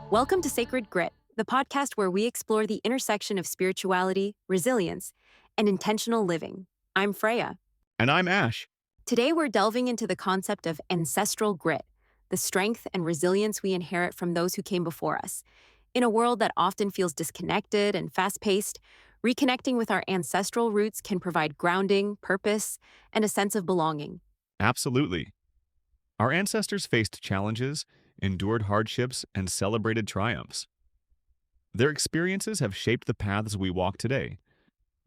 Welcome to Sacred Grit, the podcast where we explore the intersection of spirituality, resilience, and intentional living. I'm Freya. And I'm Ash. Today we're delving into the concept of ancestral grit, the strength and resilience we inherit from those who came before us. In a world that often feels disconnected and fast-paced, reconnecting with our ancestral roots can provide grounding, purpose, and a sense of belonging. Absolutely. Our ancestors faced challenges, endured hardships, and celebrated triumphs. Their experiences have shaped the paths we walk today.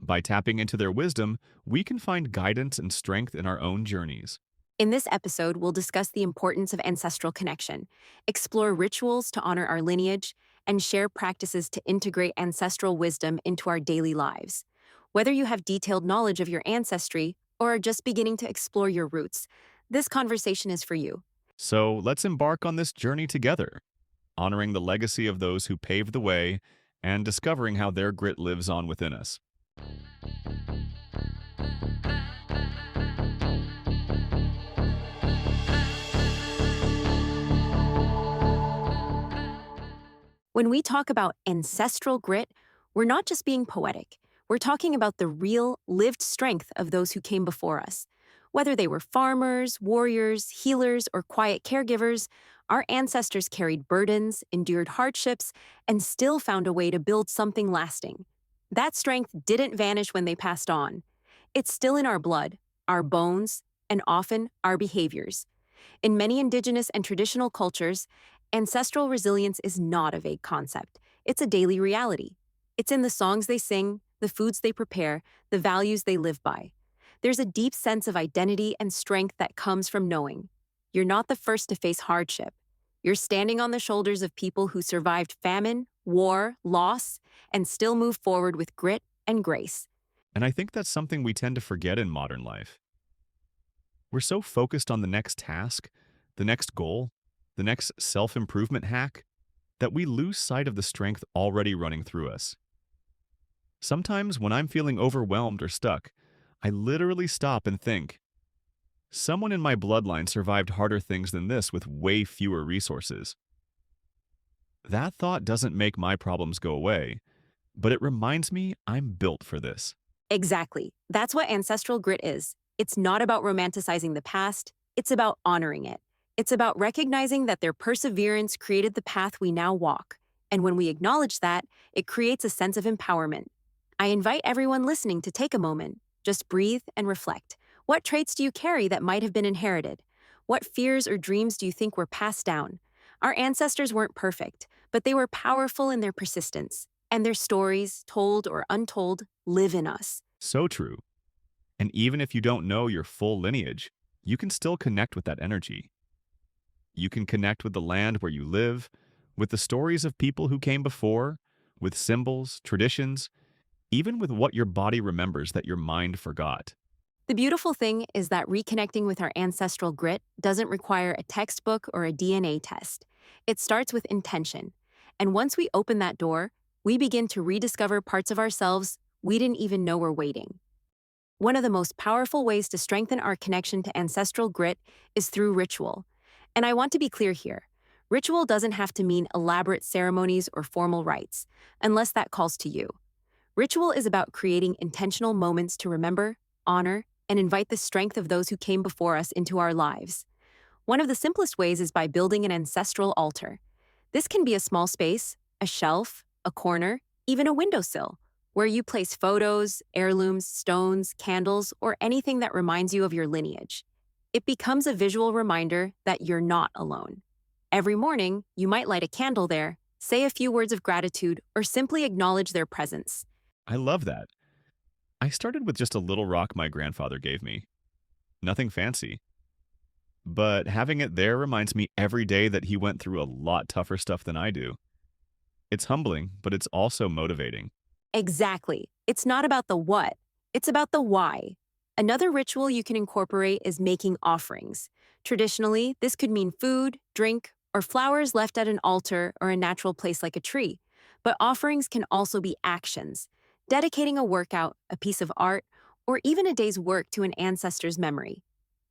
By tapping into their wisdom, we can find guidance and strength in our own journeys. In this episode, we'll discuss the importance of ancestral connection, explore rituals to honor our lineage, and share practices to integrate ancestral wisdom into our daily lives. Whether you have detailed knowledge of your ancestry or are just beginning to explore your roots, this conversation is for you. So let's embark on this journey together, honoring the legacy of those who paved the way and discovering how their grit lives on within us. When we talk about ancestral grit, we're not just being poetic. We're talking about the real, lived strength of those who came before us. Whether they were farmers, warriors, healers, or quiet caregivers, our ancestors carried burdens, endured hardships, and still found a way to build something lasting. That strength didn't vanish when they passed on. It's still in our blood, our bones, and often our behaviors. In many indigenous and traditional cultures, ancestral resilience is not a vague concept. It's a daily reality. It's in the songs they sing, the foods they prepare, the values they live by. There's a deep sense of identity and strength that comes from knowing you're not the first to face hardship. You're standing on the shoulders of people who survived famine, war, loss, and still move forward with grit and grace. And I think that's something we tend to forget in modern life. We're so focused on the next task, the next goal, the next self-improvement hack, that we lose sight of the strength already running through us. Sometimes when I'm feeling overwhelmed or stuck, I literally stop and think, someone in my bloodline survived harder things than this with way fewer resources. That thought doesn't make my problems go away, but it reminds me I'm built for this. Exactly. That's what ancestral grit is. It's not about romanticizing the past, it's about honoring it. It's about recognizing that their perseverance created the path we now walk. And when we acknowledge that, it creates a sense of empowerment. I invite everyone listening to take a moment. Just breathe and reflect. What traits do you carry that might have been inherited? What fears or dreams do you think were passed down? Our ancestors weren't perfect, but they were powerful in their persistence. And their stories, told or untold, live in us. So true. And even if you don't know your full lineage, you can still connect with that energy. You can connect with the land where you live, with the stories of people who came before, with symbols, traditions, even with what your body remembers that your mind forgot. The beautiful thing is that reconnecting with our ancestral grit doesn't require a textbook or a DNA test. It starts with intention. And once we open that door, we begin to rediscover parts of ourselves we didn't even know were waiting. One of the most powerful ways to strengthen our connection to ancestral grit is through ritual. And I want to be clear here. Ritual doesn't have to mean elaborate ceremonies or formal rites, unless that calls to you. Ritual is about creating intentional moments to remember, honor, and invite the strength of those who came before us into our lives. One of the simplest ways is by building an ancestral altar. This can be a small space, a shelf, a corner, even a windowsill, where you place photos, heirlooms, stones, candles, or anything that reminds you of your lineage. It becomes a visual reminder that you're not alone. Every morning, you might light a candle there, say a few words of gratitude, or simply acknowledge their presence. I love that. I started with just a little rock my grandfather gave me. Nothing fancy. But having it there reminds me every day that he went through a lot tougher stuff than I do. It's humbling, but it's also motivating. Exactly. It's not about the what, it's about the why. Another ritual you can incorporate is making offerings. Traditionally, this could mean food, drink, or flowers left at an altar or a natural place like a tree. But offerings can also be actions. Dedicating a workout, a piece of art, or even a day's work to an ancestor's memory.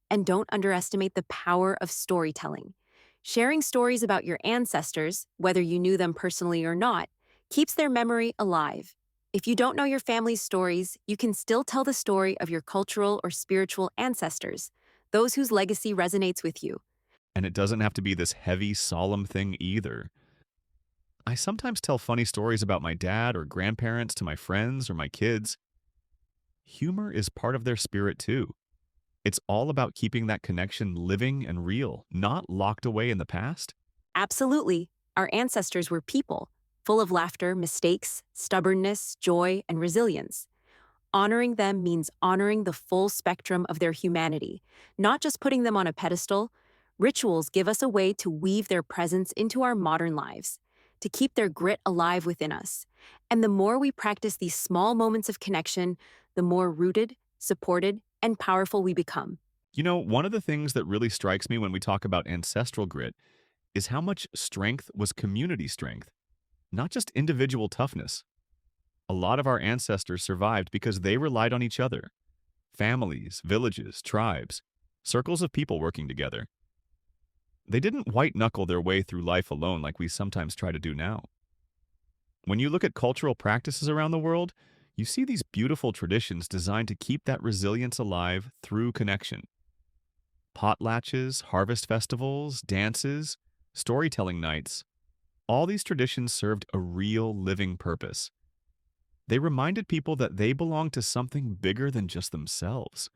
And don't underestimate the power of storytelling. Sharing stories about your ancestors, whether you knew them personally or not, keeps their memory alive. If you don't know your family's stories, you can still tell the story of your cultural or spiritual ancestors, those whose legacy resonates with you. And it doesn't have to be this heavy, solemn thing either. I sometimes tell funny stories about my dad or grandparents to my friends or my kids. Humor is part of their spirit too. It's all about keeping that connection living and real, not locked away in the past. Absolutely, our ancestors were people, full of laughter, mistakes, stubbornness, joy, and resilience. Honoring them means honoring the full spectrum of their humanity, not just putting them on a pedestal. Rituals give us a way to weave their presence into our modern lives, to keep their grit alive within us. And the more we practice these small moments of connection, the more rooted, supported, and powerful we become. You know, one of the things that really strikes me when we talk about ancestral grit is how much strength was community strength, not just individual toughness. A lot of our ancestors survived because they relied on each other. Families, villages, tribes, circles of people working together. They didn't white knuckle their way through life alone like we sometimes try to do now. When you look at cultural practices around the world, you see these beautiful traditions designed to keep that resilience alive through connection. Potlatches, harvest festivals, dances, storytelling nights, all these traditions served a real living purpose. They reminded people that they belonged to something bigger than just themselves.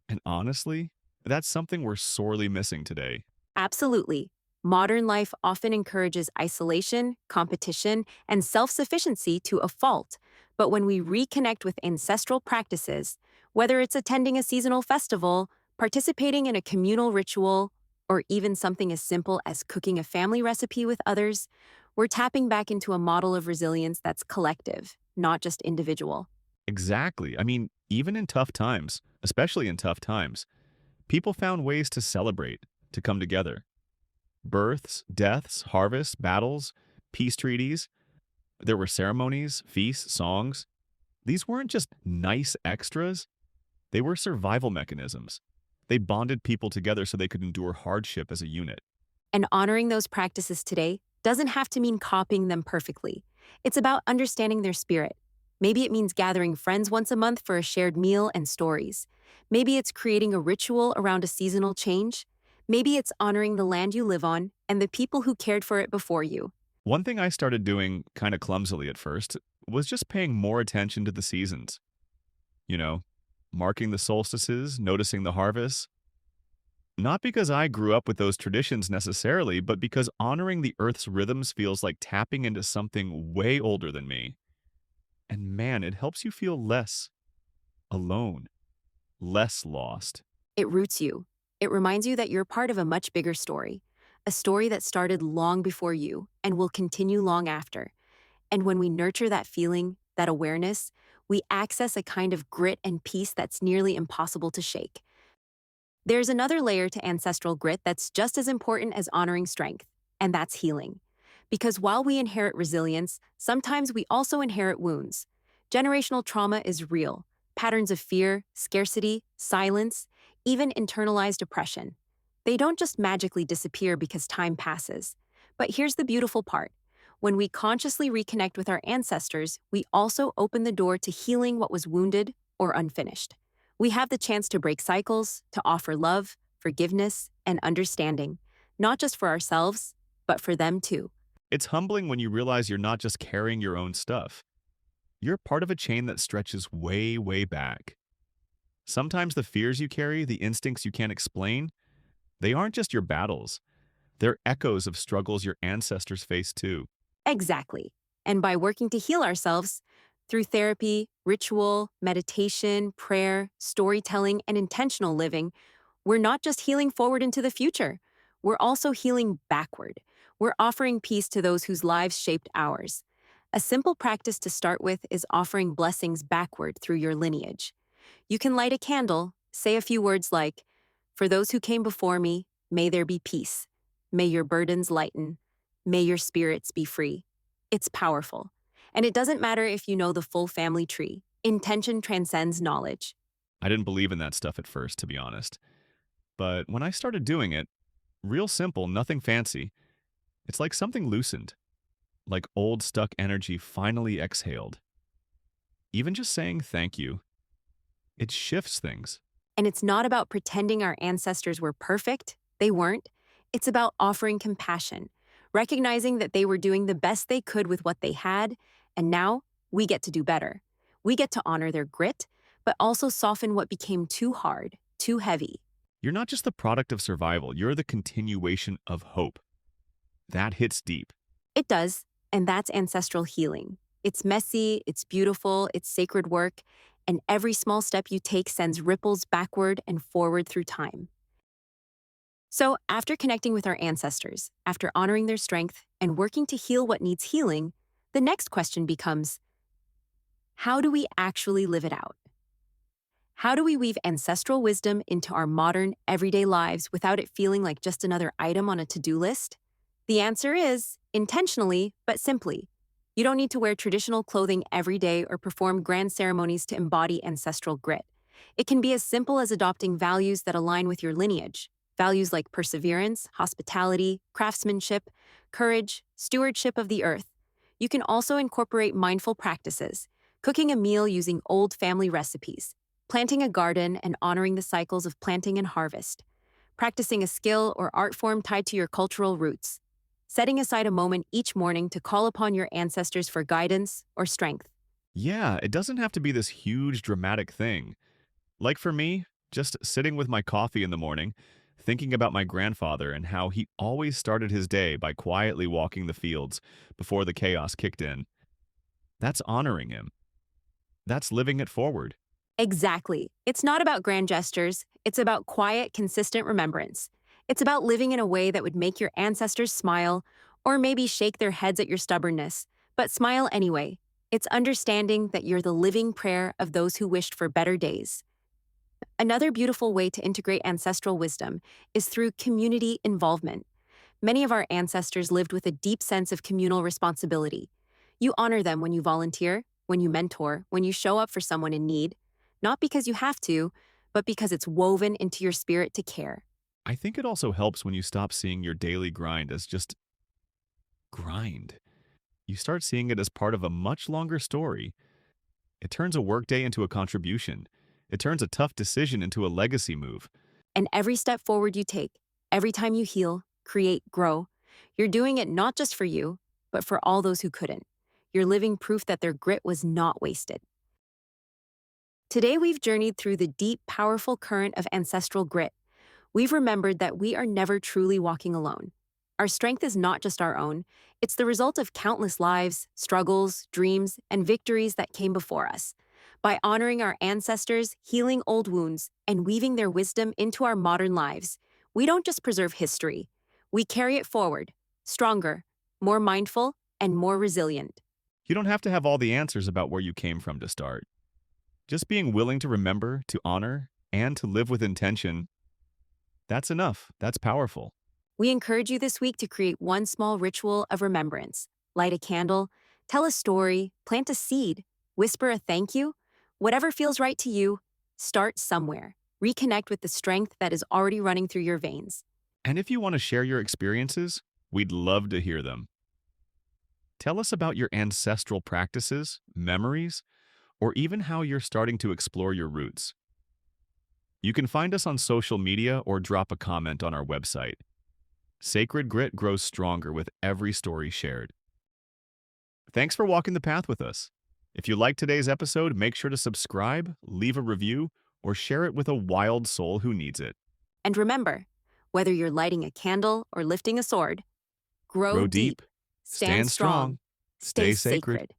And honestly, that's something we're sorely missing today. Absolutely. Modern life often encourages isolation, competition, and self sufficiency to a fault. But when we reconnect with ancestral practices, whether it's attending a seasonal festival, participating in a communal ritual, or even something as simple as cooking a family recipe with others, we're tapping back into a model of resilience that's collective, not just individual. Exactly. I mean, even in tough times, especially in tough times, people found ways to celebrate, to come together. Births, deaths, harvests, battles, peace treaties. There were ceremonies, feasts, songs. These weren't just nice extras, they were survival mechanisms. They bonded people together so they could endure hardship as a unit. And honoring those practices today doesn't have to mean copying them perfectly. It's about understanding their spirit. Maybe it means gathering friends once a month for a shared meal and stories. Maybe it's creating a ritual around a seasonal change. Maybe it's honoring the land you live on and the people who cared for it before you. One thing I started doing kind of clumsily at first was just paying more attention to the seasons. You know, marking the solstices, noticing the harvests. Not because I grew up with those traditions necessarily, but because honoring the Earth's rhythms feels like tapping into something way older than me. And man, it helps you feel less alone, less lost. It roots you. It reminds you that you're part of a much bigger story, a story that started long before you and will continue long after. And when we nurture that feeling, that awareness, we access a kind of grit and peace that's nearly impossible to shake. There's another layer to ancestral grit that's just as important as honoring strength, and that's healing. Because while we inherit resilience, sometimes we also inherit wounds. Generational trauma is real. Patterns of fear, scarcity, silence, even internalized oppression. They don't just magically disappear because time passes. But here's the beautiful part. When we consciously reconnect with our ancestors, we also open the door to healing what was wounded or unfinished. We have the chance to break cycles, to offer love, forgiveness, and understanding, not just for ourselves, but for them too. It's humbling when you realize you're not just carrying your own stuff. You're part of a chain that stretches way, way back. Sometimes the fears you carry, the instincts you can't explain, they aren't just your battles. They're echoes of struggles your ancestors faced too. Exactly. And by working to heal ourselves through therapy, ritual, meditation, prayer, storytelling, and intentional living, we're not just healing forward into the future, we're also healing backward. We're offering peace to those whose lives shaped ours. A simple practice to start with is offering blessings backward through your lineage. You can light a candle, say a few words like, "For those who came before me, may there be peace. May your burdens lighten. May your spirits be free." It's powerful. And it doesn't matter if you know the full family tree. Intention transcends knowledge. I didn't believe in that stuff at first, to be honest. But when I started doing it, real simple, nothing fancy, it's like something loosened, like old stuck energy finally exhaled. Even just saying thank you, it shifts things. And it's not about pretending our ancestors were perfect. They weren't. It's about offering compassion, recognizing that they were doing the best they could with what they had, and now we get to do better. We get to honor their grit, but also soften what became too hard, too heavy. You're not just the product of survival, you're the continuation of hope. That hits deep. It does, and that's ancestral healing. It's messy, it's beautiful, it's sacred work, and every small step you take sends ripples backward and forward through time. So, after connecting with our ancestors, after honoring their strength and working to heal what needs healing, the next question becomes, how do we actually live it out? How do we weave ancestral wisdom into our modern, everyday lives without it feeling like just another item on a to-do list? The answer is intentionally, but simply. You don't need to wear traditional clothing every day or perform grand ceremonies to embody ancestral grit. It can be as simple as adopting values that align with your lineage. Values like perseverance, hospitality, craftsmanship, courage, stewardship of the earth. You can also incorporate mindful practices, cooking a meal using old family recipes, planting a garden and honoring the cycles of planting and harvest, practicing a skill or art form tied to your cultural roots, setting aside a moment each morning to call upon your ancestors for guidance or strength. Yeah, it doesn't have to be this huge dramatic thing. Like for me, just sitting with my coffee in the morning, thinking about my grandfather and how he always started his day by quietly walking the fields before the chaos kicked in. That's honoring him. That's living it forward. Exactly. It's not about grand gestures, it's about quiet, consistent remembrance. It's about living in a way that would make your ancestors smile, or maybe shake their heads at your stubbornness, but smile anyway. It's understanding that you're the living prayer of those who wished for better days. Another beautiful way to integrate ancestral wisdom is through community involvement. Many of our ancestors lived with a deep sense of communal responsibility. You honor them when you volunteer, when you mentor, when you show up for someone in need, not because you have to, but because it's woven into your spirit to care. I think it also helps when you stop seeing your daily grind as just grind. You start seeing it as part of a much longer story. It turns a workday into a contribution. It turns a tough decision into a legacy move. And every step forward you take, every time you heal, create, grow, you're doing it not just for you, but for all those who couldn't. You're living proof that their grit was not wasted. Today, we've journeyed through the deep, powerful current of ancestral grit. We've remembered that we are never truly walking alone. Our strength is not just our own, it's the result of countless lives, struggles, dreams, and victories that came before us. By honoring our ancestors, healing old wounds, and weaving their wisdom into our modern lives, we don't just preserve history, we carry it forward, stronger, more mindful, and more resilient. You don't have to have all the answers about where you came from to start. Just being willing to remember, to honor, and to live with intention, that's enough. That's powerful. We encourage you this week to create one small ritual of remembrance. Light a candle, tell a story, plant a seed, whisper a thank you. Whatever feels right to you, start somewhere. Reconnect with the strength that is already running through your veins. And if you want to share your experiences, we'd love to hear them. Tell us about your ancestral practices, memories, or even how you're starting to explore your roots. You can find us on social media or drop a comment on our website. Sacred grit grows stronger with every story shared. Thanks for walking the path with us. If you liked today's episode, make sure to subscribe, leave a review, or share it with a wild soul who needs it. And remember, whether you're lighting a candle or lifting a sword, grow Grow deep, deep, stand strong, stay sacred. sacred.